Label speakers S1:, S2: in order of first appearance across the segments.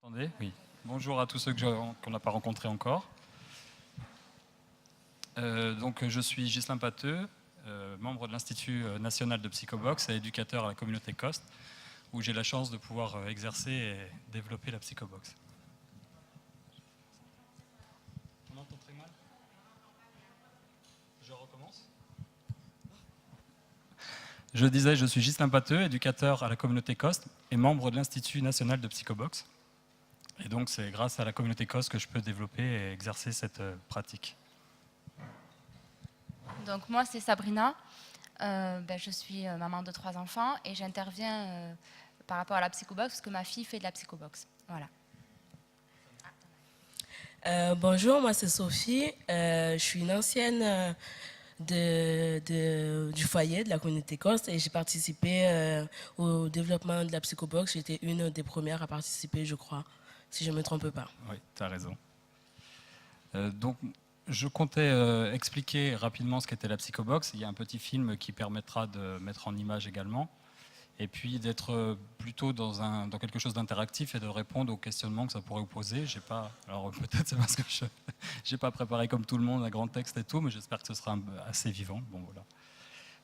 S1: Attendez, oui. Bonjour à tous ceux qu'on n'a pas rencontrés encore. Donc, je suis Ghislain Pateux, membre de l'Institut national de psychobox et éducateur à la communauté COST, où j'ai la chance de pouvoir exercer et développer la psychobox. On entend très mal. Je recommence. Je disais, je suis Ghislain Pateux, éducateur à la communauté COST et membre de l'Institut national de psychobox. Et donc, c'est grâce à la communauté COST que je peux développer et exercer cette pratique.
S2: Donc moi, c'est Sabrina. Je suis maman de 3 enfants et j'interviens par rapport à la psychobox parce que ma fille fait de la psychobox. Voilà.
S3: Bonjour, moi c'est Sophie. Je suis une ancienne du foyer de la communauté COST et j'ai participé au développement de la psychobox. J'étais une des premières à participer, je crois, si je ne me trompe pas.
S1: Oui, tu as raison. Donc, je comptais expliquer rapidement ce qu'était la psychobox. Il y a un petit film qui permettra de mettre en image également. Et puis d'être plutôt dans quelque chose d'interactif et de répondre aux questionnements que ça pourrait vous poser. Alors peut-être c'est parce que je n'ai pas préparé comme tout le monde un grand texte et tout, mais j'espère que ce sera assez vivant. Bon, voilà.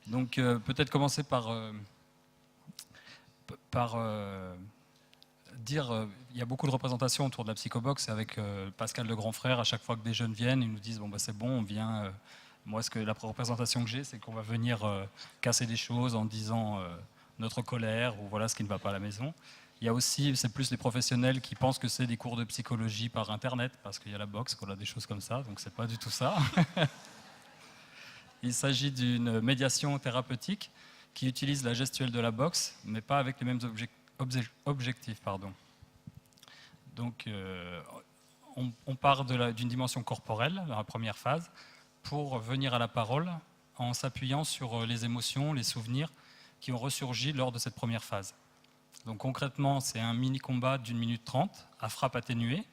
S1: Donc peut-être commencer par dire, il y a beaucoup de représentations autour de la psychobox avec Pascal le grand frère. À chaque fois que des jeunes viennent, ils nous disent bon bah c'est bon, on vient. Moi, la représentation que j'ai, c'est qu'on va venir casser des choses en disant notre colère ou voilà ce qui ne va pas à la maison. Il y a aussi, c'est plus les professionnels qui pensent que c'est des cours de psychologie par internet parce qu'il y a la boxe, qu'on a des choses comme ça, donc c'est pas du tout ça. Il s'agit d'une médiation thérapeutique qui utilise la gestuelle de la boxe, mais pas avec les mêmes objectifs. Donc, on part d'une dimension corporelle dans la première phase pour venir à la parole en s'appuyant sur les émotions, les souvenirs qui ont ressurgi lors de cette première phase. Donc concrètement, c'est un mini-combat d'1 minute 30 à frappe atténuée.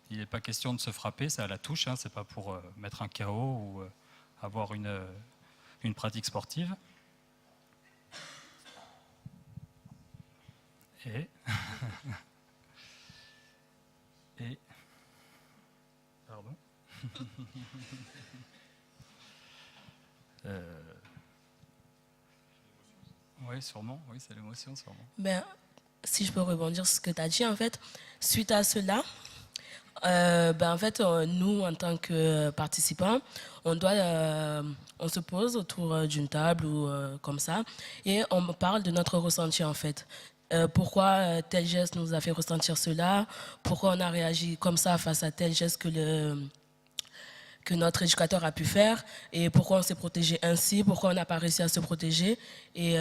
S1: Il n'est pas question de se frapper, c'est à la touche, hein, c'est pas pour mettre un KO ou avoir une pratique sportive. Et pardon. Oui, sûrement, oui, c'est l'émotion, sûrement.
S3: Si je peux rebondir sur ce que tu as dit, en fait, suite à cela, nous, en tant que participants, on se pose autour d'une table ou comme ça, et on parle de notre ressenti, en fait. Pourquoi tel geste nous a fait ressentir cela, pourquoi on a réagi comme ça face à tel geste que notre éducateur a pu faire et pourquoi on s'est protégé ainsi, pourquoi on n'a pas réussi à se protéger. Et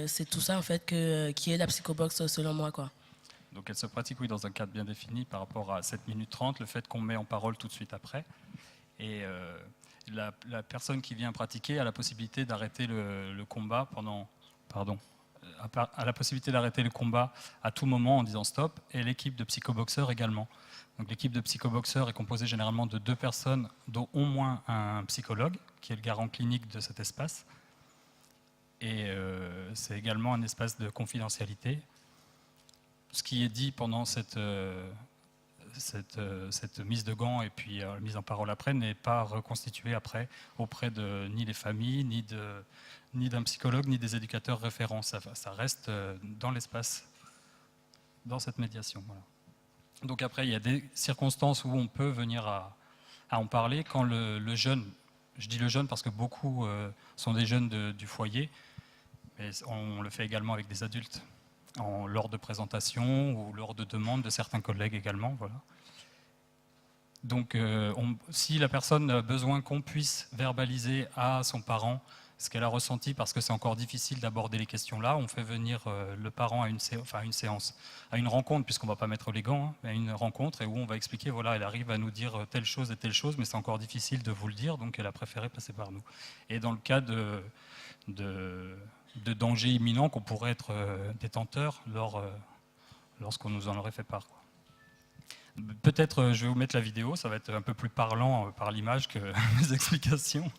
S3: c'est tout ça, en fait, qui est la psychobox, selon moi, quoi.
S1: Donc elle se pratique, oui, dans un cadre bien défini par rapport à 7 minutes 30, le fait qu'on met en parole tout de suite après. Et la personne qui vient pratiquer a la possibilité d'arrêter le combat a la possibilité d'arrêter le combat à tout moment en disant stop, et l'équipe de psychoboxeurs également. Donc l'équipe de psychoboxeurs est composée généralement de 2 personnes, dont au moins un psychologue, qui est le garant clinique de cet espace. Et c'est également un espace de confidentialité. Ce qui est dit pendant cette mise de gants et puis mise en parole après n'est pas reconstitué après auprès de ni les familles, ni d'un psychologue, ni des éducateurs référents. Ça reste dans l'espace, dans cette médiation. Voilà. Donc après, il y a des circonstances où on peut venir à en parler quand le jeune, je dis le jeune parce que beaucoup sont des jeunes du foyer, mais on le fait également avec des adultes, lors de présentations ou lors de demandes de certains collègues également. Voilà. Donc si la personne a besoin qu'on puisse verbaliser à son parent ce qu'elle a ressenti, parce que c'est encore difficile d'aborder les questions-là, on fait venir le parent à une séance, à une rencontre, puisqu'on ne va pas mettre les gants, hein, mais à une rencontre, et où on va expliquer, voilà, elle arrive à nous dire telle chose et telle chose, mais c'est encore difficile de vous le dire, donc elle a préféré passer par nous. Et dans le cas de danger imminent qu'on pourrait être détenteur lorsqu'on nous en aurait fait part, quoi. Peut-être je vais vous mettre la vidéo, ça va être un peu plus parlant par l'image que mes explications,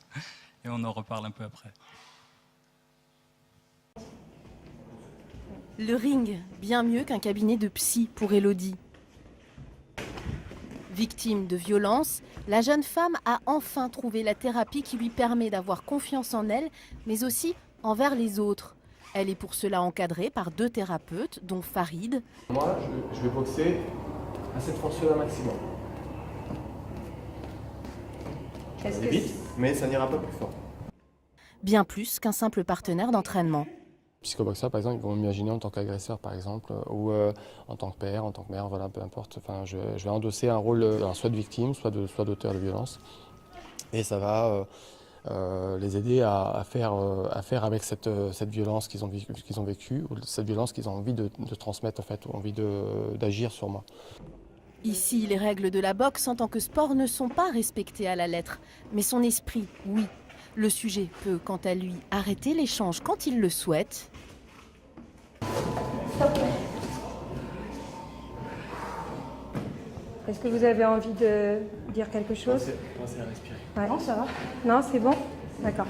S1: et on en reparle un peu après.
S4: Le ring, bien mieux qu'un cabinet de psy pour Élodie. Victime de violence, la jeune femme a enfin trouvé la thérapie qui lui permet d'avoir confiance en elle, mais aussi envers les autres. Elle est pour cela encadrée par 2 thérapeutes, dont Farid.
S5: Moi, je vais boxer à cette force-là maximum. Ça va vite, mais ça n'ira pas plus fort.
S4: Bien plus qu'un simple partenaire d'entraînement.
S5: Psychoboxeurs, par exemple, ils vont m'imaginer en tant qu'agresseur, par exemple, ou en tant que père, en tant que mère, voilà, peu importe. Enfin, je vais endosser un rôle soit de victime, soit d'auteur de violence. Et ça va les aider à faire avec cette violence qu'ils ont vécue, ou cette violence qu'ils ont envie de transmettre, en fait, ou envie d'agir sur moi.
S4: Ici, les règles de la boxe en tant que sport ne sont pas respectées à la lettre, mais son esprit, oui. Le sujet peut, quant à lui, arrêter l'échange quand il le souhaite.
S6: Est-ce que vous avez envie de dire quelque chose?
S5: Pensez à respirer.
S6: Ouais. Non, ça va. Non, c'est bon? D'accord.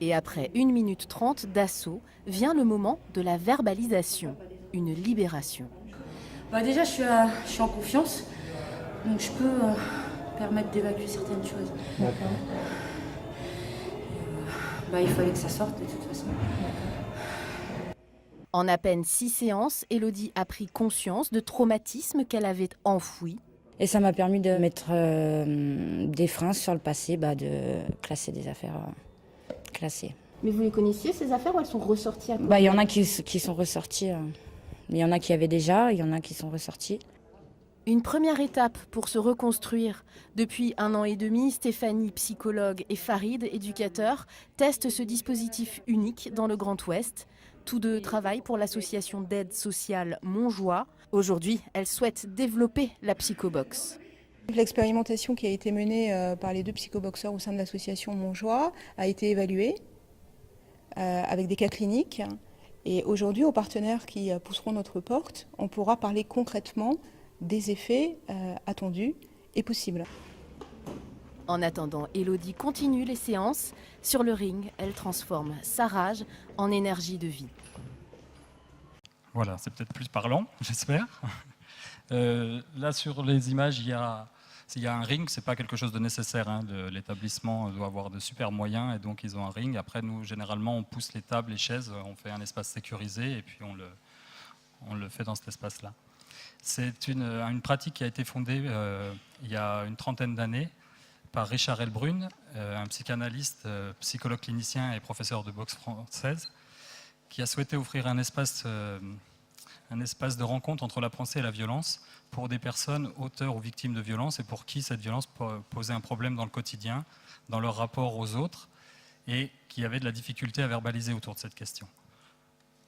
S4: Et après 1 minute 30 d'assaut, vient le moment de la verbalisation, une libération.
S7: Déjà, je suis en confiance, donc je peux permettre d'évacuer certaines choses.
S6: D'accord.
S7: Il fallait que ça sorte de toute façon.
S4: En à peine 6 séances, Élodie a pris conscience de traumatismes qu'elle avait enfouis.
S8: Et ça m'a permis de mettre des freins sur le passé, de classer des affaires classées.
S4: Mais vous les connaissiez, ces affaires, ou elles sont ressorties à quoi?
S8: Il y en a qui sont ressortis. Il y en a qui avaient déjà, il y en a qui sont ressortis.
S4: Une première étape pour se reconstruire. Depuis 1 an et demi, Stéphanie, psychologue, et Farid, éducateur, testent ce dispositif unique dans le Grand Ouest. Tous 2 travaillent pour l'association d'aide sociale Montjoie. Aujourd'hui, elles souhaitent développer la psychoboxe.
S9: L'expérimentation qui a été menée par les 2 psychoboxeurs au sein de l'association Montjoie a été évaluée avec des cas cliniques. Et aujourd'hui, aux partenaires qui pousseront notre porte, on pourra parler concrètement des effets attendus et possibles.
S4: En attendant, Élodie continue les séances. Sur le ring, elle transforme sa rage en énergie de vie.
S1: Voilà, c'est peut-être plus parlant, j'espère. Là, sur les images, s'il y a un ring, c'est pas quelque chose de nécessaire. L'établissement doit avoir de super moyens et donc ils ont un ring. Après, nous, généralement, on pousse les tables, les chaises, on fait un espace sécurisé et puis on le fait dans cet espace-là. C'est une pratique qui a été fondée il y a une 30aine d'années par Richard Elbrun, un psychanalyste, psychologue clinicien et professeur de boxe française, qui a souhaité offrir un espace de rencontre entre la pensée et la violence pour des personnes auteurs ou victimes de violence et pour qui cette violence posait un problème dans le quotidien, dans leur rapport aux autres, et qui avaient de la difficulté à verbaliser autour de cette question.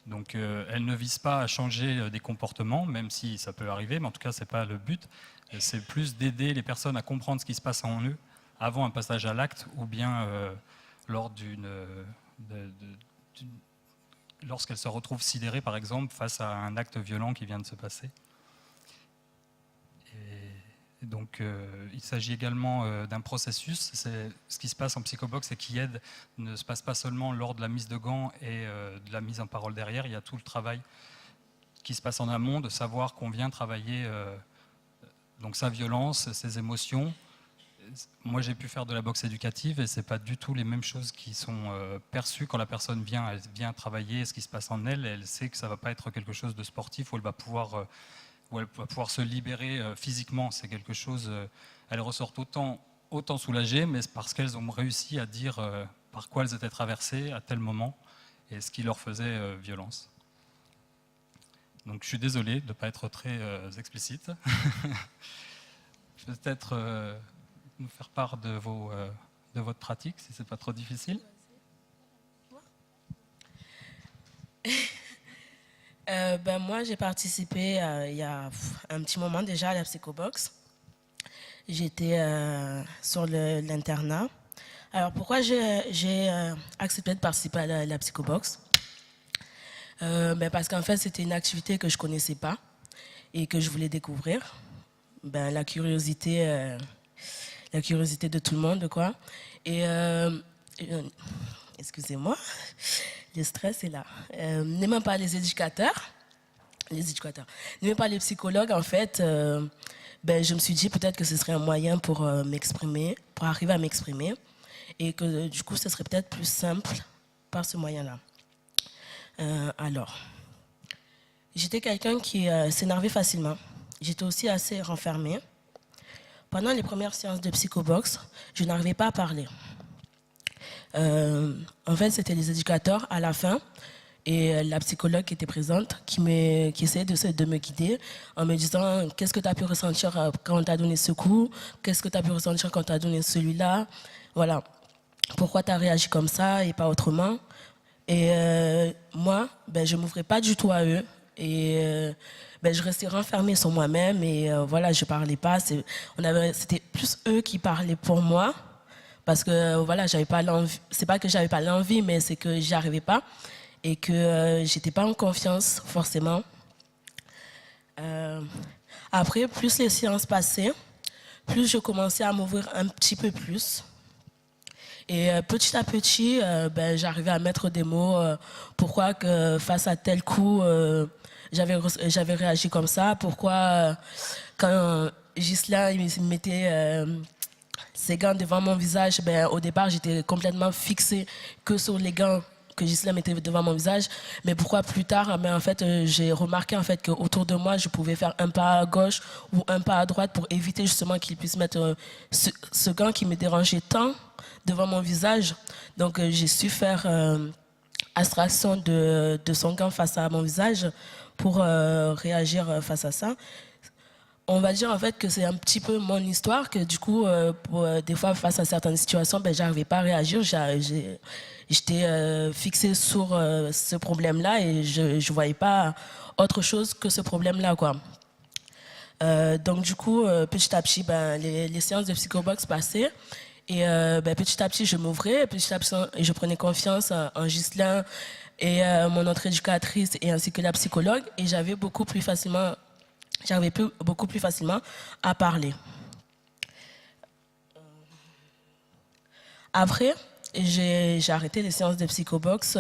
S1: Donc elle ne vise pas à changer des comportements, même si ça peut arriver, mais en tout cas ce n'est pas le but. C'est plus d'aider les personnes à comprendre ce qui se passe en eux avant un passage à l'acte ou bien lorsqu'elles se retrouvent sidérées, par exemple, face à un acte violent qui vient de se passer. Et donc, il s'agit également d'un processus. Ce qui se passe en psychoboxe et qui aide ne se passe pas seulement lors de la mise de gants et de la mise en parole derrière. Il y a tout le travail qui se passe en amont, de savoir qu'on vient travailler donc sa violence, ses émotions. Moi, j'ai pu faire de la boxe éducative et ce n'est pas du tout les mêmes choses qui sont perçues quand la personne vient travailler ce qui se passe en elle. Elle sait que ça ne va pas être quelque chose de sportif où elle va pouvoir se libérer physiquement. C'est quelque chose, elles ressortent autant soulagées, mais c'est parce qu'elles ont réussi à dire par quoi elles étaient traversées à tel moment et ce qui leur faisait violence. Donc je suis désolé de ne pas être très explicite. Peut-être nous faire part de votre pratique, si ce n'est pas trop difficile.
S3: Moi, j'ai participé il y a un petit moment déjà à la psychoboxe. J'étais sur l'internat. Alors, pourquoi j'ai accepté de participer à la psychoboxe? Parce qu'en fait, c'était une activité que je ne connaissais pas et que je voulais découvrir. La curiosité de tout le monde, quoi. Et excusez-moi, le stress est là. N'aimant pas les éducateurs, Les éducateurs. Animée par les psychologues, en fait, je me suis dit peut-être que ce serait un moyen pour m'exprimer, pour arriver à m'exprimer, et que du coup, ce serait peut-être plus simple par ce moyen-là. Alors, j'étais quelqu'un qui s'énervait facilement. J'étais aussi assez renfermée. Pendant les premières séances de psychobox, je n'arrivais pas à parler. En fait, c'était les éducateurs à la fin et la psychologue qui était présente qui essayait de me guider en me disant qu'est-ce que tu as pu ressentir quand on t'a donné ce coup, qu'est-ce que tu as pu ressentir quand on t'a donné celui-là, voilà, pourquoi tu as réagi comme ça et pas autrement. Et moi, je ne m'ouvrais pas du tout à eux et je restais renfermée sur moi-même et voilà, je ne parlais pas. C'était plus eux qui parlaient pour moi. Parce que voilà, j'avais pas l'envie. C'est pas que j'avais pas l'envie, mais c'est que j'y arrivais pas et que j'étais pas en confiance forcément. Après, plus les séances passaient, plus je commençais à m'ouvrir un petit peu plus. Et petit à petit, j'arrivais à mettre des mots. Pourquoi que face à tel coup, j'avais réagi comme ça. Pourquoi quand Ghislain il mettait ces gants devant mon visage, au départ, j'étais complètement fixée que sur les gants que Ghislain mettait devant mon visage. Mais pourquoi plus tard, en fait, j'ai remarqué en fait, qu'autour de moi, je pouvais faire un pas à gauche ou un pas à droite pour éviter justement qu'il puisse mettre ce gant qui me dérangeait tant devant mon visage. Donc, j'ai su faire abstraction de son gant face à mon visage pour réagir face à ça. On va dire en fait que c'est un petit peu mon histoire, que du coup, des fois, face à certaines situations, j'arrivais pas à réagir. J'étais fixée sur ce problème-là et je voyais pas autre chose que ce problème-là, quoi. Donc du coup, petit à petit, les séances de psychobox passaient et petit à petit, je m'ouvrais, petit à petit, je prenais confiance en Ghislain et mon autre éducatrice et ainsi que la psychologue et j'arrivais beaucoup plus facilement à parler. Après, j'ai arrêté les séances de psychobox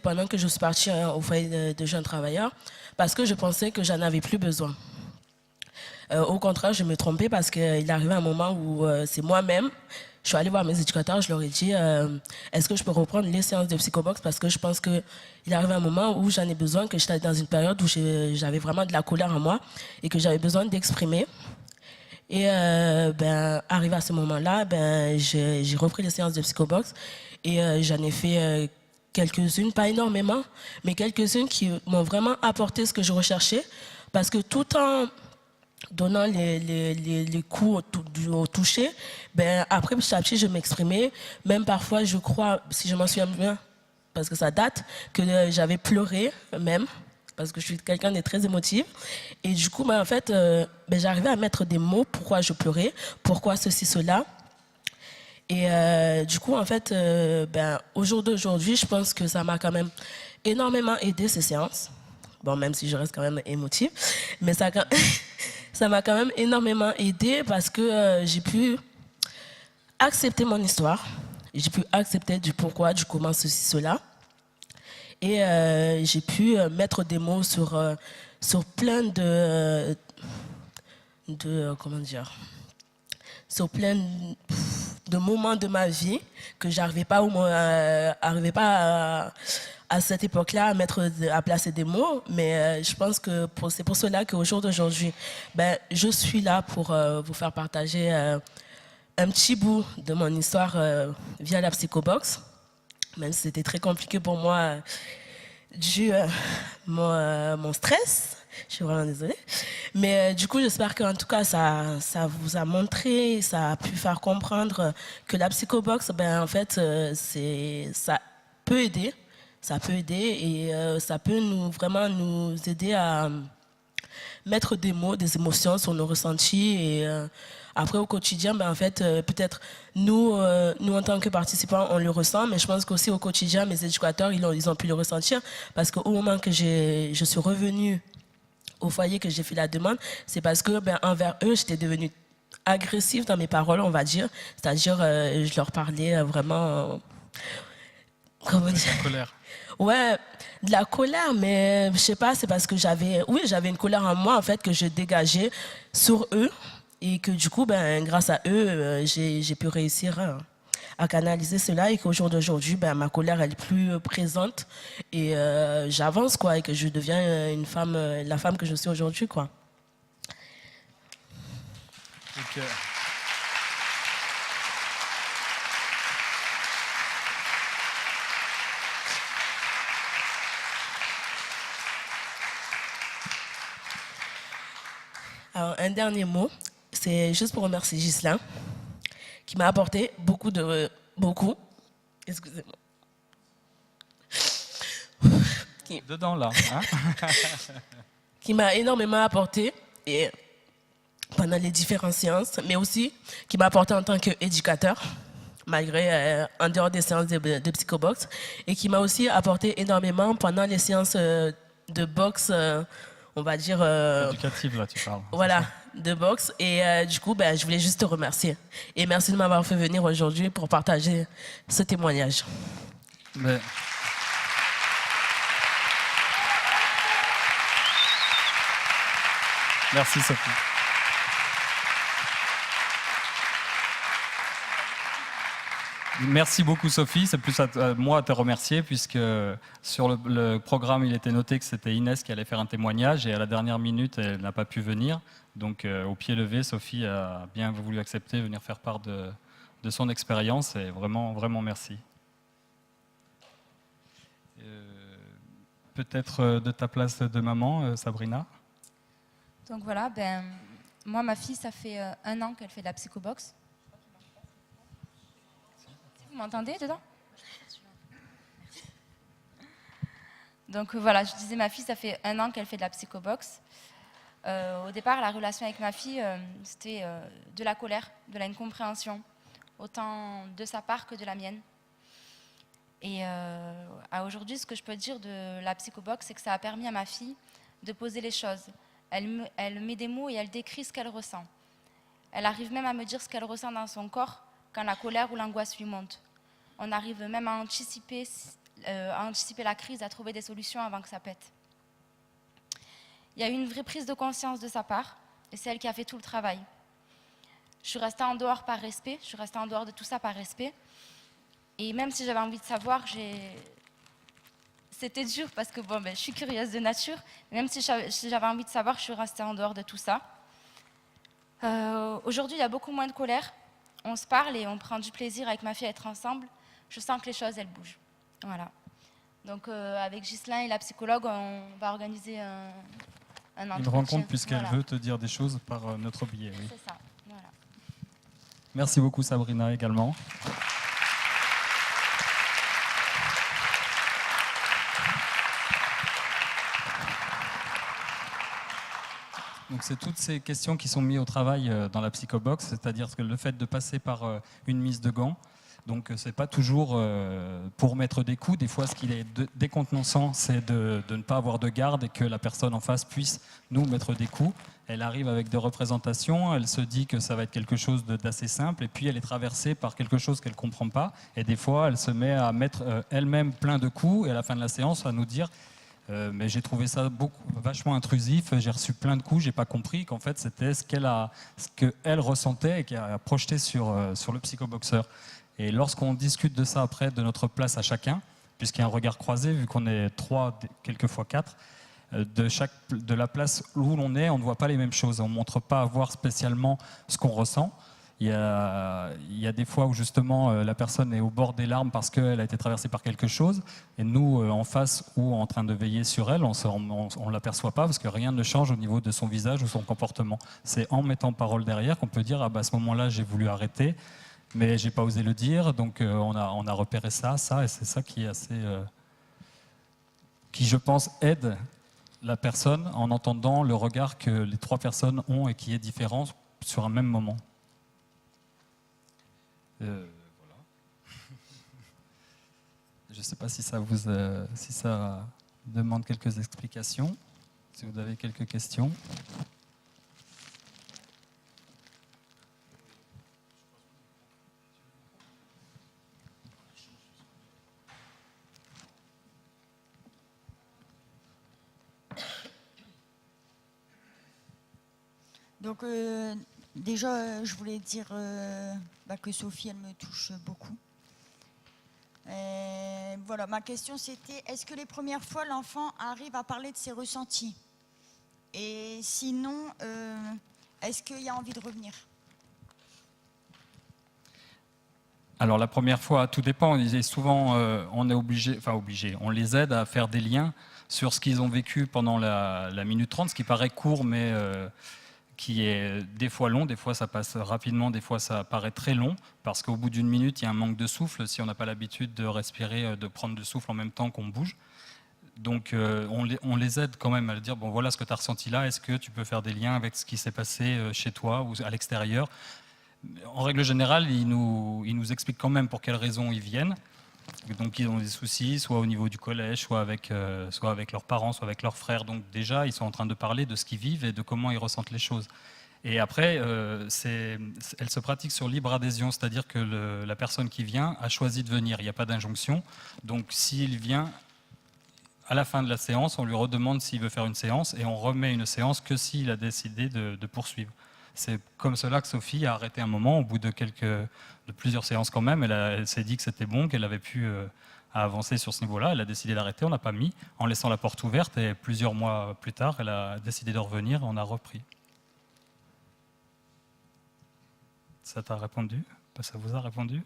S3: pendant que je suis partie au foyer de jeunes travailleurs parce que je pensais que j'en avais plus besoin. Au contraire, je me trompais parce qu'il arrivait un moment où c'est moi-même. Je suis allée voir mes éducateurs, je leur ai dit est-ce que je peux reprendre les séances de psychobox parce que je pense qu'il arrive un moment où j'en ai besoin, que j'étais dans une période où j'avais vraiment de la colère en moi et que j'avais besoin d'exprimer. Et arrivé à ce moment-là, j'ai repris les séances de psychobox et j'en ai fait quelques-unes, pas énormément, mais quelques-unes qui m'ont vraiment apporté ce que je recherchais parce que tout en donnant les coups au toucher, après petit à petit je m'exprimais, même parfois je crois, si je m'en souviens bien, parce que ça date, que j'avais pleuré même, parce que je suis quelqu'un de très émotif, et du coup en fait j'arrivais à mettre des mots, pourquoi je pleurais, pourquoi ceci, cela, et du coup en fait au jour d'aujourd'hui je pense que ça m'a quand même énormément aidé ces séances, bon même si je reste quand même émotive, mais ça m'a quand même énormément aidé parce que j'ai pu accepter mon histoire, j'ai pu accepter du pourquoi, du comment, ceci, cela. Et j'ai pu mettre des mots sur plein sur plein de moments de ma vie que j'arrivais pas à cette époque-là à placer des mots, mais je pense que c'est pour cela qu'au jour d'aujourd'hui, je suis là pour vous faire partager un petit bout de mon histoire via la psychobox, même si c'était très compliqué pour moi dû à mon stress. Je suis vraiment désolée. Mais du coup, j'espère qu'en tout cas, ça vous a montré, ça a pu faire comprendre que la psychobox, en fait, ça peut aider. Ça peut aider et ça peut vraiment nous aider à mettre des mots, des émotions sur nos ressentis. Et après, au quotidien, en fait, peut-être nous, en tant que participants, on le ressent, mais je pense qu'aussi au quotidien, mes éducateurs, ils ont pu le ressentir parce qu'au moment que je suis revenue au foyer, que j'ai fait la demande, c'est parce que envers eux, j'étais devenue agressive dans mes paroles, on va dire. C'est-à-dire, je leur parlais vraiment... comment dire ?
S1: Colère.
S3: Ouais, de la colère, mais je sais pas, c'est parce que j'avais une colère en moi, en fait, que je dégageais sur eux. Et que du coup, ben, grâce à eux, j'ai pu réussir à canaliser cela et qu'au jour d'aujourd'hui, ben, ma colère elle est plus présente et j'avance quoi et que je deviens une femme, la femme que je suis aujourd'hui quoi.
S1: Donc,
S3: Alors un dernier mot, c'est juste pour remercier Ghislain qui m'a apporté excusez-moi.
S1: dedans là. Hein.
S3: Qui m'a énormément apporté et pendant les différentes séances, mais aussi qui m'a apporté en tant qu'éducateur, malgré en dehors des séances de psychobox, et qui m'a aussi apporté énormément pendant les séances de boxe, on va dire...
S1: Éducative là, tu parles.
S3: Voilà, de boxe. Et du coup, ben, je voulais juste te remercier. Et merci de m'avoir fait venir aujourd'hui pour partager ce témoignage.
S1: Mais... Merci Sophie. Merci beaucoup Sophie, c'est plus à moi à te remercier puisque sur le programme il était noté que c'était Inès qui allait faire un témoignage et à la dernière minute elle n'a pas pu venir. Donc au pied levé, Sophie a bien voulu accepter, venir faire part de son expérience et vraiment, vraiment merci. Peut-être de ta place de maman, Sabrina.
S2: Donc voilà, ben, moi, ma fille, ça fait 1 an qu'elle fait de la psychobox. Vous m'entendez dedans? Donc voilà, je disais, ma fille, ça fait 1 an qu'elle fait de la psychobox. Au départ, la relation avec ma fille, c'était de la colère, de l'incompréhension, autant de sa part que de la mienne. Et à aujourd'hui, ce que je peux dire de la psychobox, c'est que ça a permis à ma fille de poser les choses. Elle met des mots et elle décrit ce qu'elle ressent. Elle arrive même à me dire ce qu'elle ressent dans son corps quand la colère ou l'angoisse lui monte. On arrive même à anticiper la crise, à trouver des solutions avant que ça pète. Il y a eu une vraie prise de conscience de sa part et c'est elle qui a fait tout le travail. Je suis restée en dehors par respect, je suis restée en dehors de tout ça par respect. Et même si j'avais envie de savoir, c'était dur parce que bon, je suis curieuse de nature. Même si j'avais envie de savoir, je suis restée en dehors de tout ça. Aujourd'hui, il y a beaucoup moins de colère. On se parle et on prend du plaisir avec ma fille à être ensemble. Je sens que les choses, elles bougent. Voilà. Donc avec Ghislain et la psychologue, on va organiser un entretien.
S1: Une rencontre puisqu'elle veut te dire des choses par notre biais. Oui.
S2: C'est ça. Voilà.
S1: Merci beaucoup Sabrina également. Donc c'est toutes ces questions qui sont mises au travail dans la psychobox, c'est-à-dire que le fait de passer par une mise de gants, donc c'est pas toujours pour mettre des coups, des fois ce qui est décontenançant c'est de ne pas avoir de garde et que la personne en face puisse nous mettre des coups. Elle arrive avec des représentations, elle se dit que ça va être quelque chose d'assez simple et puis elle est traversée par quelque chose qu'elle ne comprend pas et des fois elle se met à mettre elle-même plein de coups et à la fin de la séance à nous dire mais j'ai trouvé ça vachement intrusif, j'ai reçu plein de coups, j'ai pas compris qu'en fait c'était ce qu'elle ressentait et qui a projeté sur le psychoboxeur. Et lorsqu'on discute de ça après, de notre place à chacun, puisqu'il y a un regard croisé, vu qu'on est 3, quelquefois 4, de la place où l'on est, on ne voit pas les mêmes choses, on ne montre pas avoir spécialement ce qu'on ressent. Il y a des fois où justement la personne est au bord des larmes parce qu'elle a été traversée par quelque chose et nous en face ou en train de veiller sur elle, on ne l'aperçoit pas parce que rien ne change au niveau de son visage ou son comportement. C'est en mettant parole derrière qu'on peut dire ah bah, à ce moment-là j'ai voulu arrêter mais j'ai pas osé le dire donc on a repéré ça et c'est ça qui est assez qui je pense aide la personne en entendant le regard que les 3 personnes ont et qui est différent sur un même moment. Voilà. Je ne sais pas si ça demande quelques explications, si vous avez quelques questions.
S10: Donc déjà, je voulais dire que Sophie, elle me touche beaucoup. Voilà, ma question c'était, est-ce que les premières fois, l'enfant arrive à parler de ses ressentis? Et sinon, est-ce qu'il y a envie de revenir?
S1: Alors la première fois, tout dépend. Et souvent, on est obligé, on les aide à faire des liens sur ce qu'ils ont vécu pendant la minute 30, ce qui paraît court, mais qui est des fois long, des fois ça passe rapidement, des fois ça paraît très long, parce qu'au bout d'une minute, il y a un manque de souffle, si on n'a pas l'habitude de respirer, de prendre du souffle en même temps qu'on bouge. Donc on les aide quand même à dire, bon voilà ce que tu as ressenti là, est-ce que tu peux faire des liens avec ce qui s'est passé chez toi ou à l'extérieur? En règle générale, ils nous expliquent quand même pour quelles raisons ils viennent. Donc ils ont des soucis, soit au niveau du collège, soit avec leurs parents, soit avec leurs frères. Donc déjà, ils sont en train de parler de ce qu'ils vivent et de comment ils ressentent les choses. Et après, elle se pratique sur libre adhésion, c'est-à-dire que la personne qui vient a choisi de venir. Il n'y a pas d'injonction. Donc s'il vient, à la fin de la séance, on lui redemande s'il veut faire une séance et on remet une séance que s'il a décidé de poursuivre. C'est comme cela que Sophie a arrêté un moment, au bout de plusieurs séances quand même. Elle s'est dit que c'était bon, qu'elle avait pu avancer sur ce niveau-là. Elle a décidé d'arrêter, on n'a pas mis, en laissant la porte ouverte. Et plusieurs mois plus tard, elle a décidé de revenir, on a repris. Ça t'a répondu? Ça vous a répondu?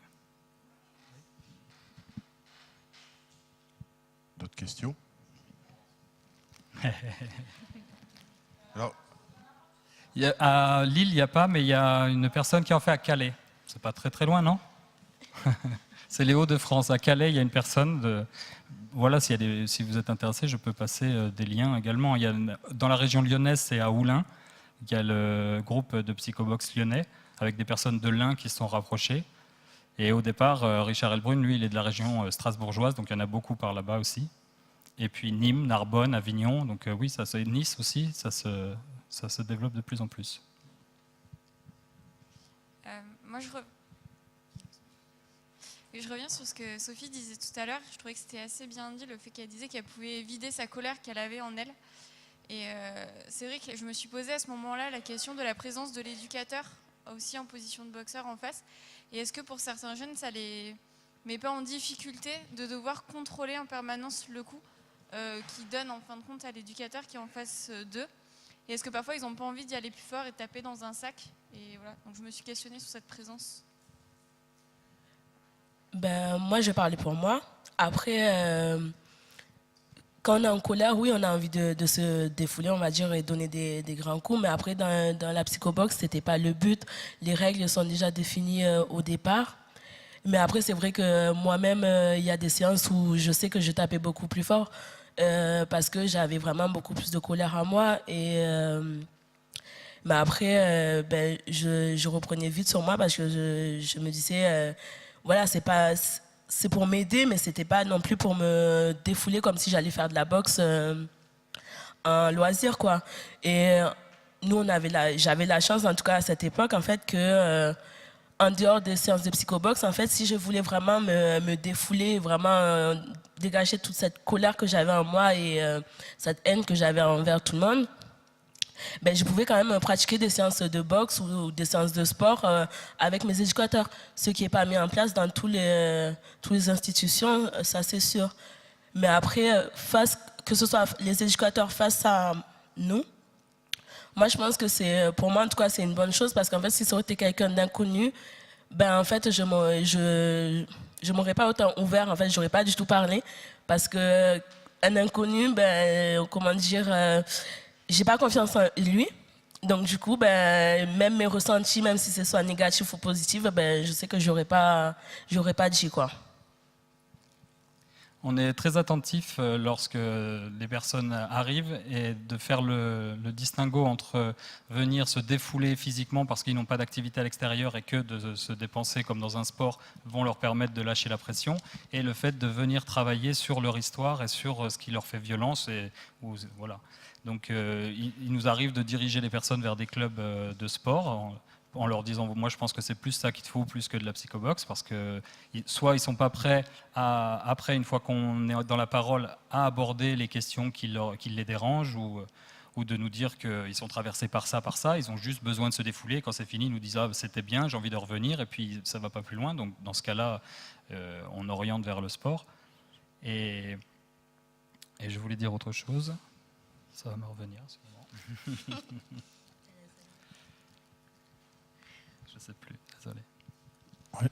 S11: D'autres questions? Alors,
S1: à Lille, il n'y a pas, mais il y a une personne qui en fait à Calais. C'est pas très très loin, non? C'est les Hauts-de-France. À Calais, il y a une personne. Voilà, si vous êtes intéressé, je peux passer des liens également. Il y a, dans la région lyonnaise, c'est à Oulin. Il y a le groupe de Psychobox lyonnais, avec des personnes de l'Ain qui se sont rapprochées. Et au départ, Richard Elbrun, lui, il est de la région strasbourgeoise, donc il y en a beaucoup par là-bas aussi. Et puis Nîmes, Narbonne, Avignon, donc oui, Nice aussi, ça se développe de plus en plus.
S12: Moi, je reviens sur ce que Sophie disait tout à l'heure. Je trouvais que c'était assez bien dit, le fait qu'elle disait qu'elle pouvait vider sa colère qu'elle avait en elle. Et c'est vrai que je me suis posé à ce moment-là la question de la présence de l'éducateur, aussi en position de boxeur en face. Et est-ce que pour certains jeunes, ça les met pas en difficulté de devoir contrôler en permanence le coup qui donne en fin de compte à l'éducateur qui est en face d'eux? Et est-ce que parfois ils n'ont pas envie d'y aller plus fort et de taper dans un sac? Et voilà, donc je me suis questionnée sur cette présence.
S3: Moi, je vais parler pour moi. Après, quand on est en colère, oui, on a envie de se défouler, on va dire, et donner des grands coups. Mais après, dans la psychobox, ce n'était pas le but. Les règles sont déjà définies au départ. Mais après, c'est vrai que moi-même, il y a des séances où je sais que je tapais beaucoup plus fort parce que j'avais vraiment beaucoup plus de colère en moi. Mais après, je reprenais vite sur moi parce que je me disais, voilà, c'est pour m'aider, mais c'était pas non plus pour me défouler comme si j'allais faire de la boxe en loisir, quoi. Et nous, j'avais la chance, en tout cas à cette époque, en fait, que en dehors des séances de psychobox, en fait, si je voulais vraiment me défouler, vraiment dégager toute cette colère que j'avais en moi et cette haine que j'avais envers tout le monde, je pouvais quand même pratiquer des séances de boxe ou des séances de sport avec mes éducateurs, ce qui n'est pas mis en place dans toutes les institutions, ça c'est sûr. Mais après, que ce soit les éducateurs face à nous, moi je pense que pour moi en tout cas c'est une bonne chose parce qu'en fait si ça aurait été quelqu'un d'inconnu, en fait je m'aurais pas autant ouvert, en fait j'aurais pas du tout parlé parce que un inconnu, comment dire, j'ai pas confiance en lui, donc du coup, même mes ressentis, même si ce soit négatif ou positif, je sais que j'aurais pas dit quoi.
S1: On est très attentif lorsque les personnes arrivent et de faire le distinguo entre venir se défouler physiquement parce qu'ils n'ont pas d'activité à l'extérieur et que de se dépenser comme dans un sport vont leur permettre de lâcher la pression, et le fait de venir travailler sur leur histoire et sur ce qui leur fait violence. Voilà. Donc il nous arrive de diriger les personnes vers des clubs de sport en leur disant, moi je pense que c'est plus ça qu'il te faut plus que de la psychobox, parce que soit ils ne sont pas prêts après, une fois qu'on est dans la parole, à aborder les questions qui les dérangent, ou de nous dire qu'ils sont traversés par ça, ils ont juste besoin de se défouler, quand c'est fini, ils nous disent « ah, c'était bien, j'ai envie de revenir », et puis ça ne va pas plus loin, donc dans ce cas-là, on oriente vers le sport. Et je voulais dire autre chose, ça va me revenir, sûrement. Je ne sais plus, désolé.
S13: Ouais,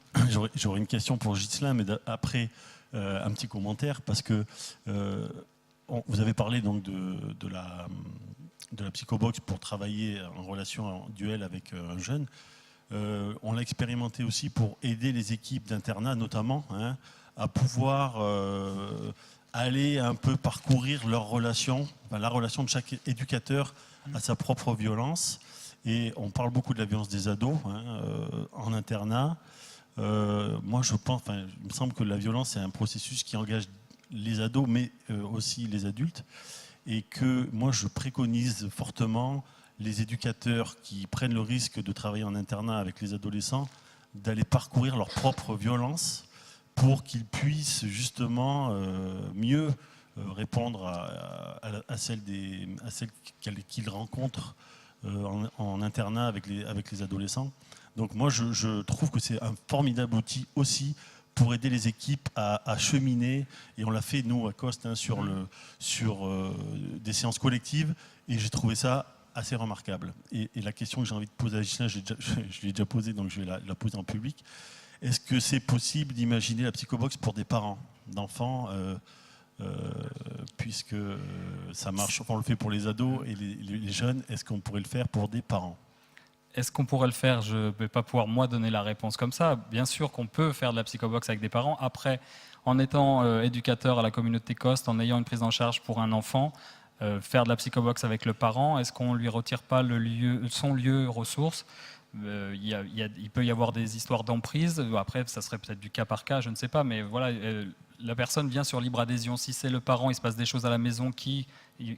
S13: j'aurais une question pour Ghislain, mais après un petit commentaire, parce que vous avez parlé donc de la psychobox pour travailler en relation, en duel avec un jeune. On l'a expérimenté aussi pour aider les équipes d'internat, notamment, hein, à pouvoir aller un peu parcourir leur relation, enfin, la relation de chaque éducateur à sa propre violence. Et on parle beaucoup de la violence des ados, hein, en internat. Moi, je pense, il me semble que la violence, c'est un processus qui engage les ados, mais aussi les adultes. Et que moi, je préconise fortement les éducateurs qui prennent le risque de travailler en internat avec les adolescents, d'aller parcourir leur propre violence pour qu'ils puissent justement mieux répondre à celles qu'ils rencontrent en internat avec les adolescents. Donc moi, je trouve que c'est un formidable outil aussi pour aider les équipes à cheminer. Et on l'a fait, nous, à COST, hein, sur des séances collectives. Et j'ai trouvé ça assez remarquable. Et la question que j'ai envie de poser à Ghislain, je l'ai déjà posée, donc je vais la poser en public. Est-ce que c'est possible d'imaginer la psychobox pour des parents d'enfants puisque ça marche, on le fait pour les ados et les jeunes, est-ce qu'on pourrait le faire pour des parents ?
S1: Est-ce qu'on pourrait le faire ? Je ne vais pas pouvoir, moi, donner la réponse comme ça. Bien sûr qu'on peut faire de la psychobox avec des parents. Après, en étant éducateur à la communauté COST, en ayant une prise en charge pour un enfant, faire de la psychobox avec le parent, est-ce qu'on ne lui retire pas son lieu ressource ? Il peut y avoir des histoires d'emprise. Après, ça serait peut-être du cas par cas, je ne sais pas. Mais voilà, la personne vient sur libre adhésion. Si c'est le parent, il se passe des choses à la maison qui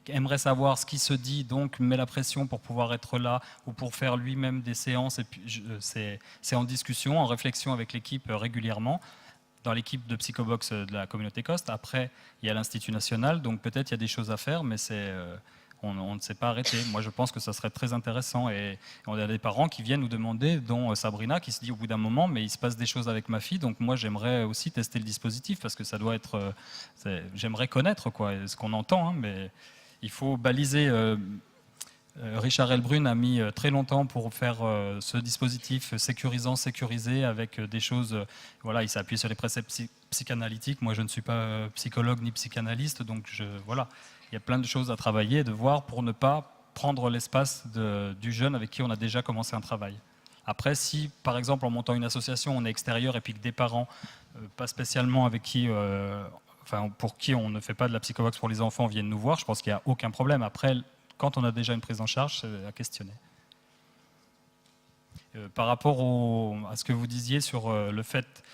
S1: aimerait savoir ce qui se dit, donc met la pression pour pouvoir être là ou pour faire lui-même des séances. Et puis c'est en discussion, en réflexion avec l'équipe régulièrement, dans l'équipe de psychobox de la communauté COST. Après, il y a l'Institut national, donc peut-être il y a des choses à faire, mais on ne s'est pas arrêté. Moi, je pense que ça serait très intéressant. Et on a des parents qui viennent nous demander, dont Sabrina, qui se dit au bout d'un moment, mais il se passe des choses avec ma fille, donc moi, j'aimerais aussi tester le dispositif, parce que ça doit être... j'aimerais connaître ce qu'on entend, hein, mais il faut baliser... Richard Elbrun a mis très longtemps pour faire ce dispositif sécurisé, avec des choses... voilà, il s'est appuyé sur les préceptes psychanalytiques. Moi, je ne suis pas psychologue ni psychanalyste, donc voilà. Il y a plein de choses à travailler et de voir pour ne pas prendre l'espace du jeune avec qui on a déjà commencé un travail. Après, si par exemple en montant une association, on est extérieur et puis que des parents, pas spécialement avec qui, pour qui on ne fait pas de la psychobox pour les enfants, viennent nous voir, je pense qu'il n'y a aucun problème. Après, quand on a déjà une prise en charge, c'est à questionner. Par rapport à ce que vous disiez sur le fait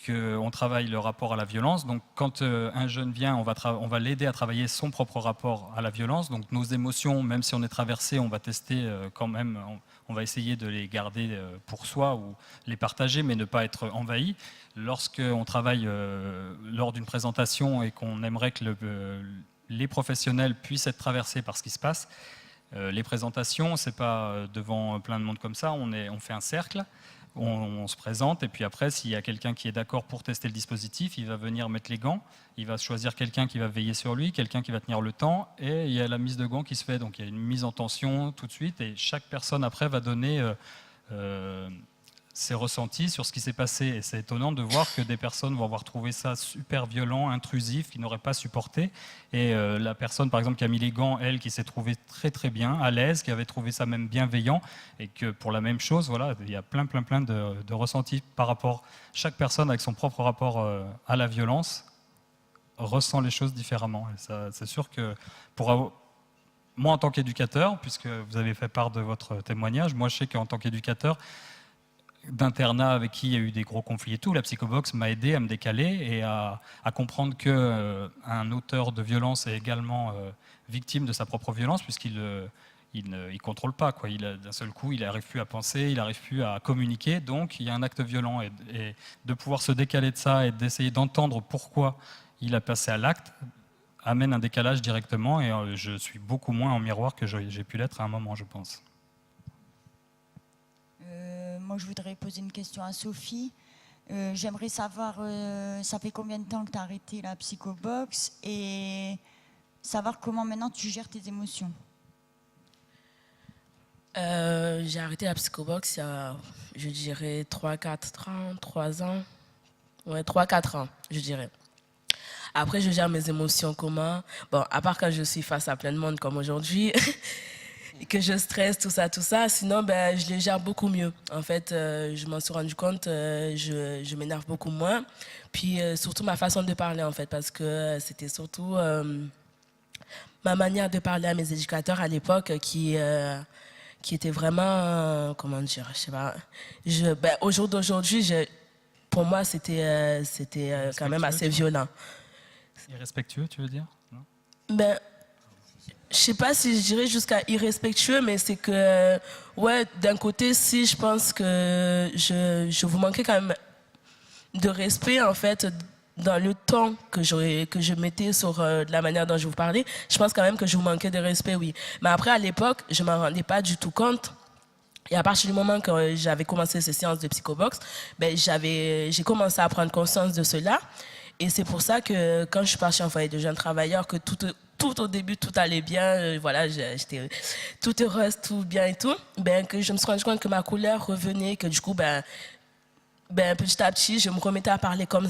S1: qu'on travaille le rapport à la violence. Donc, quand un jeune vient, on va l'aider à travailler son propre rapport à la violence. Donc, nos émotions, même si on est traversé, on va tester quand même, on va essayer de les garder pour soi ou les partager, mais ne pas être envahi. Lorsqu'on travaille lors d'une présentation et qu'on aimerait que les professionnels puissent être traversés par ce qui se passe, les présentations, c'est pas devant plein de monde comme ça, on fait un cercle. On se présente et puis après, s'il y a quelqu'un qui est d'accord pour tester le dispositif, il va venir mettre les gants, il va choisir quelqu'un qui va veiller sur lui, quelqu'un qui va tenir le temps et il y a la mise de gants qui se fait. Donc il y a une mise en tension tout de suite et chaque personne après va donner ses ressentis sur ce qui s'est passé. Et c'est étonnant de voir que des personnes vont avoir trouvé ça super violent, intrusif, qu'ils n'auraient pas supporté. Et la personne, par exemple, qui a mis les gants, elle, qui s'est trouvée très très bien, à l'aise, qui avait trouvé ça même bienveillant, et que pour la même chose, voilà, il y a plein de ressentis par rapport... Chaque personne, avec son propre rapport à la violence, ressent les choses différemment. Et ça, c'est sûr que moi, en tant qu'éducateur, puisque vous avez fait part de votre témoignage, moi, je sais qu'en tant qu'éducateur, d'internat avec qui il y a eu des gros conflits et tout, la psychobox m'a aidé à me décaler et à comprendre qu'un auteur de violence est également victime de sa propre violence puisqu'il ne contrôle pas. D'un seul coup, il n'arrive plus à penser, il n'arrive plus à communiquer, donc il y a un acte violent. Et de pouvoir se décaler de ça et d'essayer d'entendre pourquoi il a passé à l'acte, amène un décalage directement et je suis beaucoup moins en miroir que j'ai pu l'être à un moment, je pense.
S10: Moi, je voudrais poser une question à Sophie. J'aimerais savoir, ça fait combien de temps que tu as arrêté la psychobox et savoir comment maintenant tu gères tes émotions.
S3: J'ai arrêté la psychobox il y a, je dirais, 3 ans. Ouais, 3-4 ans, je dirais. Après, je gère mes émotions comment? Bon, à part quand je suis face à plein de monde comme aujourd'hui, que je stresse, tout ça. Sinon, ben, je les gère beaucoup mieux. En fait, je m'en suis rendu compte, je m'énerve beaucoup moins. Puis, surtout ma façon de parler, en fait, parce que c'était surtout ma manière de parler à mes éducateurs à l'époque qui était vraiment, comment dire, je sais pas. Ben, au jour d'aujourd'hui, pour moi, c'était quand même assez violent.
S1: Irrespectueux, tu veux dire? Non?
S3: Ben, je sais pas si je dirais jusqu'à irrespectueux, mais c'est que, ouais, d'un côté, si je pense que je vous manquais quand même de respect, en fait, dans le temps que je mettais sur la manière dont je vous parlais, je pense quand même que je vous manquais de respect, oui. Mais après, à l'époque, je m'en rendais pas du tout compte. Et à partir du moment que j'avais commencé ces séances de psychobox, ben, j'ai commencé à prendre conscience de cela. Et c'est pour ça que quand je suis partie en foyer de jeunes travailleurs, que tout au début, tout allait bien, voilà, j'étais toute heureuse, tout bien et tout, ben, que je me suis rendu compte que ma colère revenait, que du coup, ben, petit à petit, je me remettais à parler comme,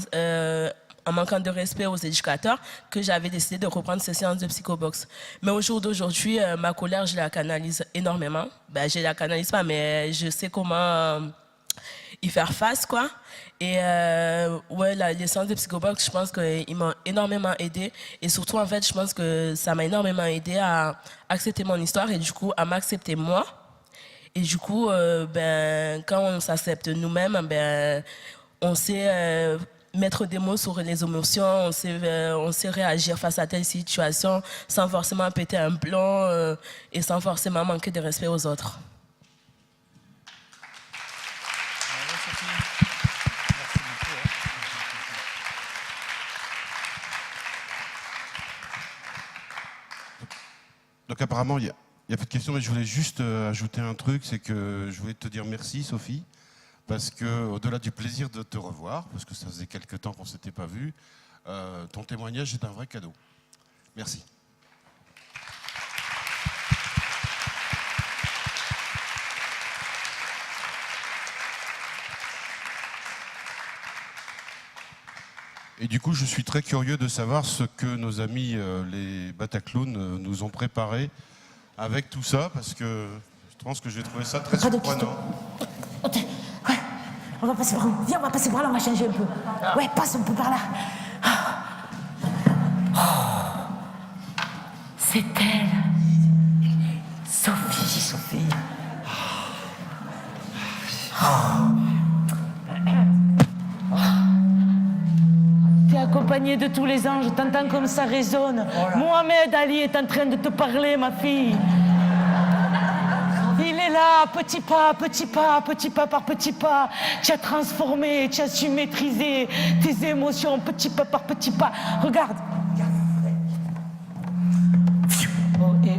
S3: en manquant de respect aux éducateurs, que j'avais décidé de reprendre ces séances de psychobox. Mais au jour d'aujourd'hui, ma colère, je la canalise énormément. Ben, je la canalise pas, mais je sais comment y faire face, quoi. Et ouais, les séances de psychobox, je pense qu'ils m'ont énormément aidé. Et surtout, en fait, je pense que ça m'a énormément aidé à accepter mon histoire et du coup, à m'accepter moi. Et du coup, ben, quand on s'accepte nous-mêmes, ben, on sait mettre des mots sur les émotions, on sait réagir face à telle situation sans forcément péter un plomb et sans forcément manquer de respect aux autres.
S11: Donc apparemment, il y a plus de questions, mais je voulais juste ajouter un truc, c'est que je voulais te dire merci, Sophie, parce que au-delà du plaisir de te revoir, parce que ça faisait quelques temps qu'on ne s'était pas vu, ton témoignage est un vrai cadeau. Merci. Et du coup, je suis très curieux de savoir ce que nos amis les Bataclowns nous ont préparé avec tout ça, parce que je pense que j'ai trouvé ça très surprenant.
S7: Ouais, on va passer par où? Viens, on va passer par là, on va changer un peu. Ouais, passe un peu par là. C'est elle. Sophie. T'es accompagnée de tous les anges, t'entends comme ça résonne. Mohamed Ali est en train de te parler, ma fille. Il est là, petit pas par petit pas. Tu as transformé, tu as su maîtriser tes émotions, petit pas par petit pas. Regarde.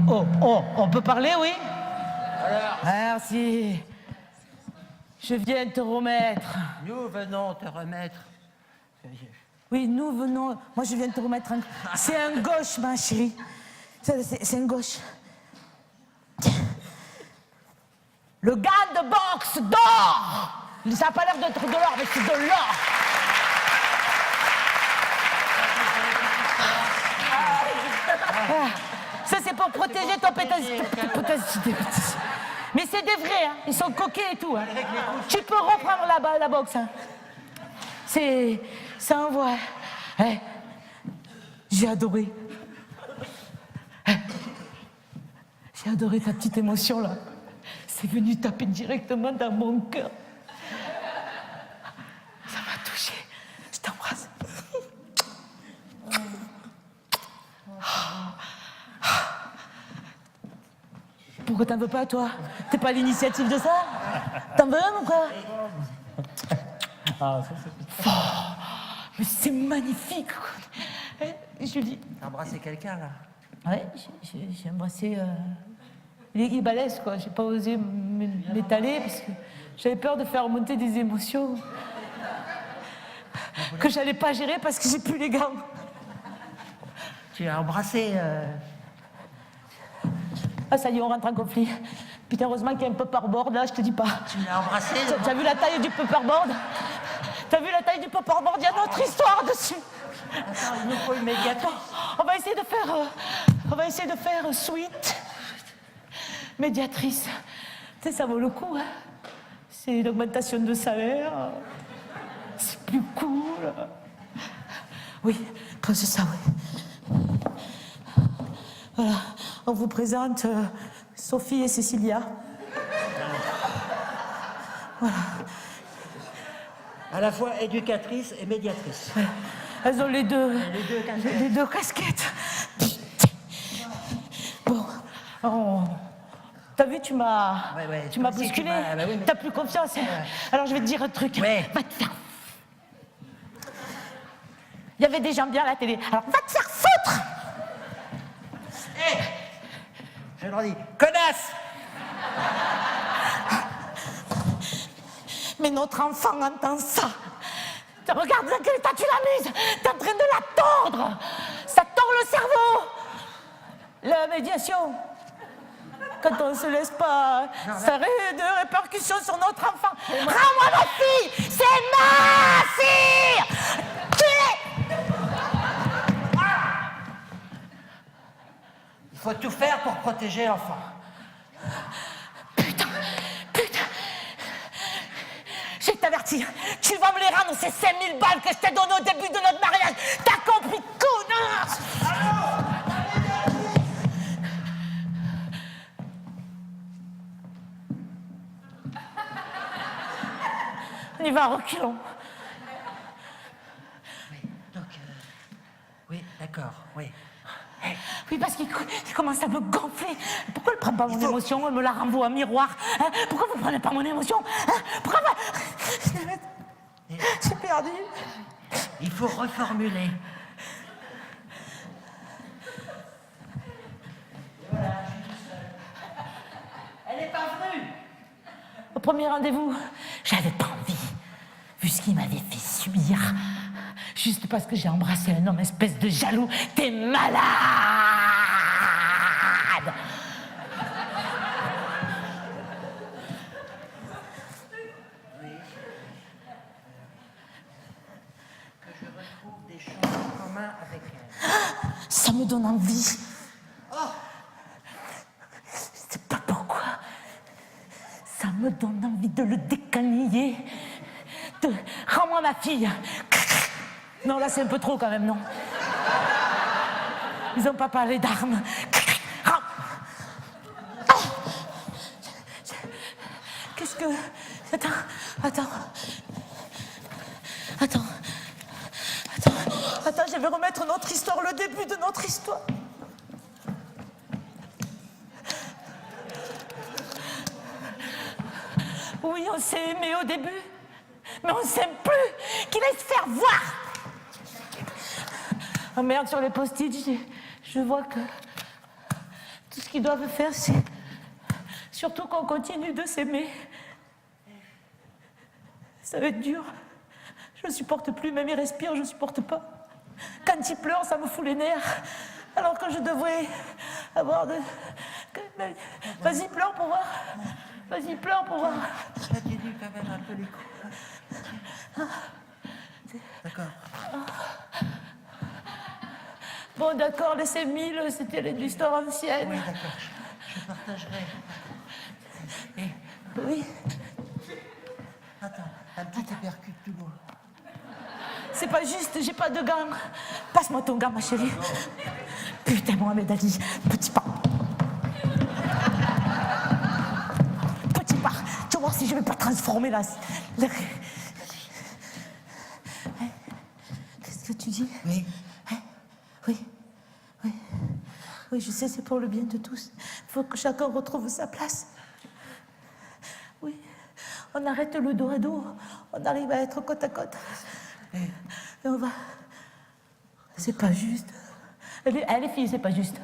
S7: Oh, on peut parler, oui? Merci. Je viens te remettre.
S14: Nous venons te remettre.
S7: Oui, nous venons. Moi, je viens te remettre un. C'est un gauche, ma chérie. C'est un gauche. Le gars de boxe d'or. Ça n'a pas l'air d'être de l'or, mais c'est de l'or. Ça, c'est pour protéger ton pétacité. Mais c'est des vrais, hein. Ils sont coquets et tout. Hein. Tu peux reprendre la boxe. Hein. Ça envoie. Hey, j'ai adoré. Hey, j'ai adoré ta petite émotion là. C'est venu taper directement dans mon cœur. Ça m'a touché. Je t'embrasse. Pourquoi t'en veux pas, toi? T'es pas à l'initiative de ça? T'en veux un ou quoi? Mais c'est magnifique. Julie.
S14: T'as embrassé quelqu'un, là?
S7: Ouais, j'ai embrassé... Il est balèze, quoi. J'ai pas osé m'étaler parce que j'avais peur de faire remonter des émotions que j'allais pas gérer parce que j'ai plus les gants.
S14: Tu as embrassé...
S7: Ah, ça y est, on rentre en conflit. Putain, heureusement qu'il y a un paperboard, là, je te dis pas.
S14: Tu l'as embrassé?
S7: T'as vu la taille du paperboard? T'as vu la taille du paperboard? Il y a notre histoire dessus.
S14: Attends, il nous faut une médiatrice.
S7: On va essayer de faire suite. Médiatrice. Tu sais, ça vaut le coup, hein. C'est une augmentation de salaire. C'est plus cool. Oui, c'est ça, oui. Voilà, on vous présente Sophie et Cécilia. Voilà.
S14: À la fois éducatrice et médiatrice.
S7: Ouais. Elles ont les deux casquettes. Bon, t'as vu, tu m'as bousculé.
S14: Oui,
S7: T'as plus confiance. Alors je vais te dire un truc.
S14: Ouais.
S7: Va te faire. Il y avait des gens bien à la télé. Alors va te faire foutre.
S14: Hé, je leur dis, connasse!
S7: Mais notre enfant entend ça. Regarde dans quel état tu l'as mise. T'es en train de la tordre. Ça tord le cerveau. La médiation. Quand on ne se laisse pas, ça a de répercussions sur notre enfant. Rends-moi ma fille. C'est ma fille.
S14: Il faut tout faire pour protéger l'enfant.
S7: Putain. Je t'avertis, tu vas me les rendre ces 5000 balles que je t'ai données au début de notre mariage. T'as compris, connasse? On y va, reculons.
S14: Oui, donc... oui, d'accord, oui.
S7: Oui, parce qu'il commence à me gonfler. Pourquoi elle ne prend pas mon émotion? Elle me la renvoie au miroir. Hein? Pourquoi vous ne prenez pas mon émotion? Hein? Pourquoi j'ai perdu.
S14: Il faut reformuler. Voilà, je suis tout seul. Elle n'est pas venue.
S7: Au premier rendez-vous, j'avais pas envie. Vu ce qu'il m'avait fait subir. Juste parce que j'ai embrassé un homme espèce de jaloux. T'es malade!
S14: Oui. Que je retrouve des choses en commun avec elle.
S7: Ça me donne envie.
S14: Oh!
S7: Je sais pas pourquoi. Ça me donne envie de le décaniller. Rends-moi ma fille. Non, là, c'est un peu trop quand même, non? Ils n'ont pas parlé d'armes. Qu'est-ce que... Attends, je vais remettre notre histoire, le début de notre histoire. Oui, on s'est aimé au début, mais on ne s'aime plus. Qu'il aille se faire voir. Oh merde, sur les post-it, je vois que tout ce qu'ils doivent faire, c'est surtout qu'on continue de s'aimer. Ça va être dur. Je ne supporte plus, même il respire, je ne supporte pas. Quand il pleure, ça me fout les nerfs. Alors que je devrais avoir de... Vas-y, pleure pour voir. Vas-y, pleure pour voir.
S14: Atténue quand même un peu les coups. D'accord.
S7: Bon, d'accord, les 5000, c'était l'histoire ancienne.
S14: Oui, d'accord. Je partagerai. Et...
S7: Oui.
S14: Attends, un petit épercute tout beau.
S7: C'est pas juste, j'ai pas de gants. Passe-moi ton gant, ma chérie. Putain, Mohamed Ali, petit pas. Petit pas. Tu vas voir si je vais pas transformer là. Qu'est-ce que tu dis?
S14: Oui.
S7: Oui, je sais, c'est pour le bien de tous. Il faut que chacun retrouve sa place. Oui, on arrête le dos à dos. On arrive à être côte à côte. Et on va... C'est pas juste. Elle est fille, c'est pas juste.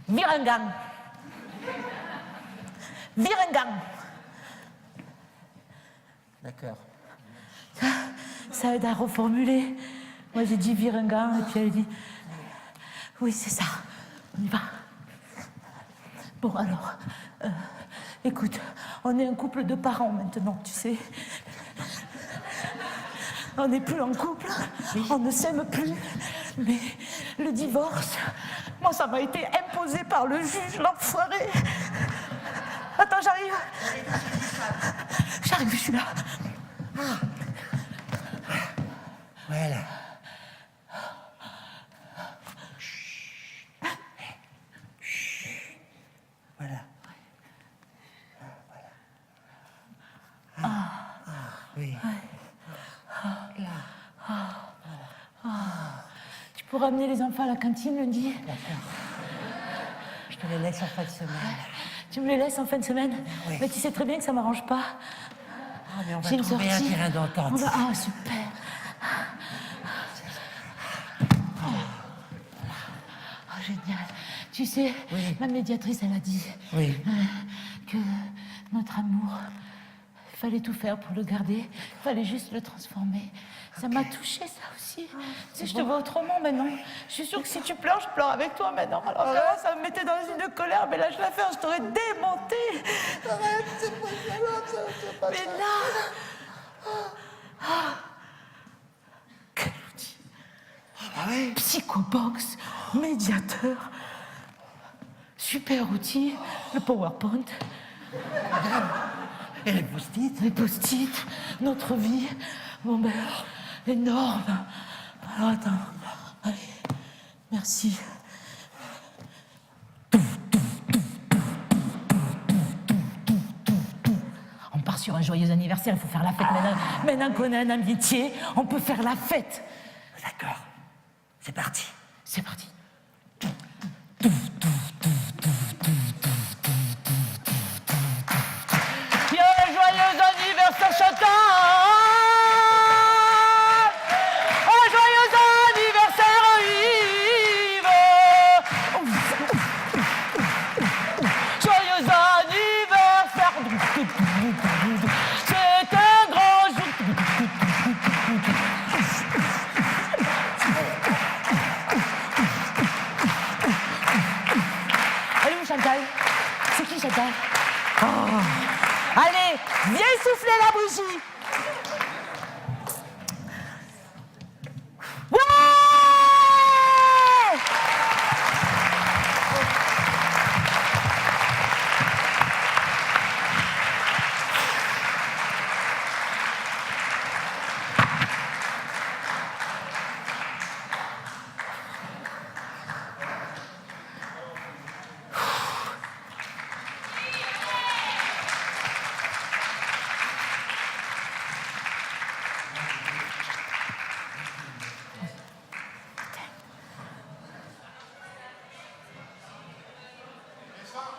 S7: Virengang. Virengang.
S14: D'accord.
S7: Ça aide à reformuler. Moi, j'ai dit Virengang, et puis elle dit... Oui, c'est ça. On y va. Bon, alors... écoute, on est un couple de parents maintenant, tu sais. On n'est plus en couple, on ne s'aime plus. Mais le divorce, moi, ça m'a été imposé par le juge, l'enfoiré. Attends, j'arrive. J'arrive, je suis là.
S14: Voilà. Voilà. Oui.
S7: Tu pourras amener les enfants à la cantine lundi?
S14: D'accord. Je te les laisse en fin de semaine.
S7: Tu me les laisses en fin de semaine?
S14: Oui.
S7: Mais tu sais très bien que ça m'arrange pas.
S14: Ah, mais on va
S7: J'ai une
S14: trouver un
S7: sortie.
S14: terrain d'entente.
S7: Ah, super. Oh, génial. Tu sais, ma médiatrice, elle a dit que notre amour, il fallait tout faire pour le garder. Il fallait juste le transformer. Ça m'a touchée, ça aussi. Tu sais, je te vois autrement maintenant. Je suis sûre que si tu pleures, je pleure avec toi maintenant. Alors que ça me mettait dans une colère, mais là, je la fais, je t'aurais démonté.
S14: Arrête, c'est pas violent, c'est pas
S7: Mais
S14: ça.
S7: là... Quel outil.
S14: Ah ouais.
S7: Psychobox, médiateur, super outil, le PowerPoint.
S14: Et les post-it.
S7: Les post-it, notre vie. Bon ben, énorme. Alors attends. Allez, merci. On part sur un joyeux anniversaire, il faut faire la fête. Maintenant qu'on a une amitié, on peut faire la fête.
S14: D'accord. C'est parti.
S7: C'est parti. Joyeux anniversaire Chantal! Oh, joyeux anniversaire Yves! Joyeux anniversaire! C'est un grand jour! Elle est où Chantal? C'est qui Chantal? Oh. Allez, viens souffler la bougie. Ouais!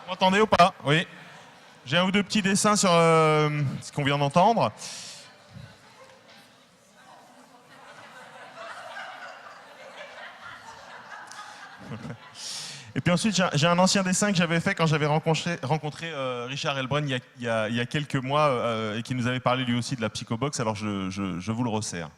S15: Vous m'entendez ou pas? Oui. J'ai un ou deux petits dessins sur ce qu'on vient d'entendre. Et puis ensuite, j'ai un ancien dessin que j'avais fait quand j'avais rencontré Richard Elbrun il y a quelques mois et qui nous avait parlé lui aussi de la psychobox. Alors je vous le resserre.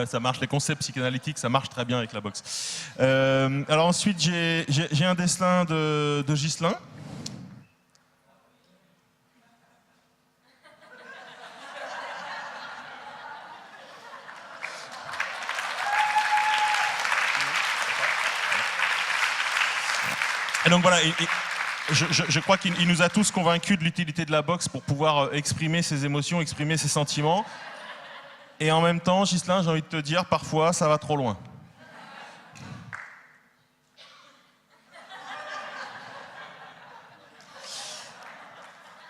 S15: Ça marche, les concepts psychanalytiques, ça marche très bien avec la boxe. Alors ensuite, j'ai un dessin de Ghislain. Et donc voilà, je crois qu'il nous a tous convaincus de l'utilité de la boxe pour pouvoir exprimer ses émotions, exprimer ses sentiments. Et en même temps, Ghislain, j'ai envie de te dire, parfois, ça va trop loin.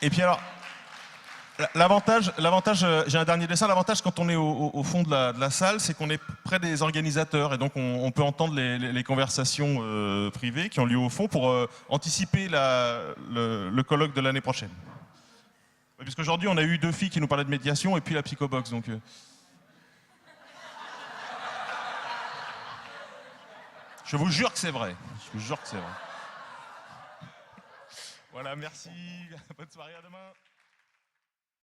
S15: Et puis alors, l'avantage, j'ai un dernier dessin, l'avantage quand on est au fond de la salle, c'est qu'on est près des organisateurs et donc on peut entendre les conversations privées qui ont lieu au fond pour anticiper le colloque de l'année prochaine. Parce qu'aujourd'hui, on a eu 2 filles qui nous parlaient de médiation et puis la psychobox. Donc, je vous jure que c'est vrai. Je vous jure que c'est vrai. Voilà, merci. Bonne soirée, à demain.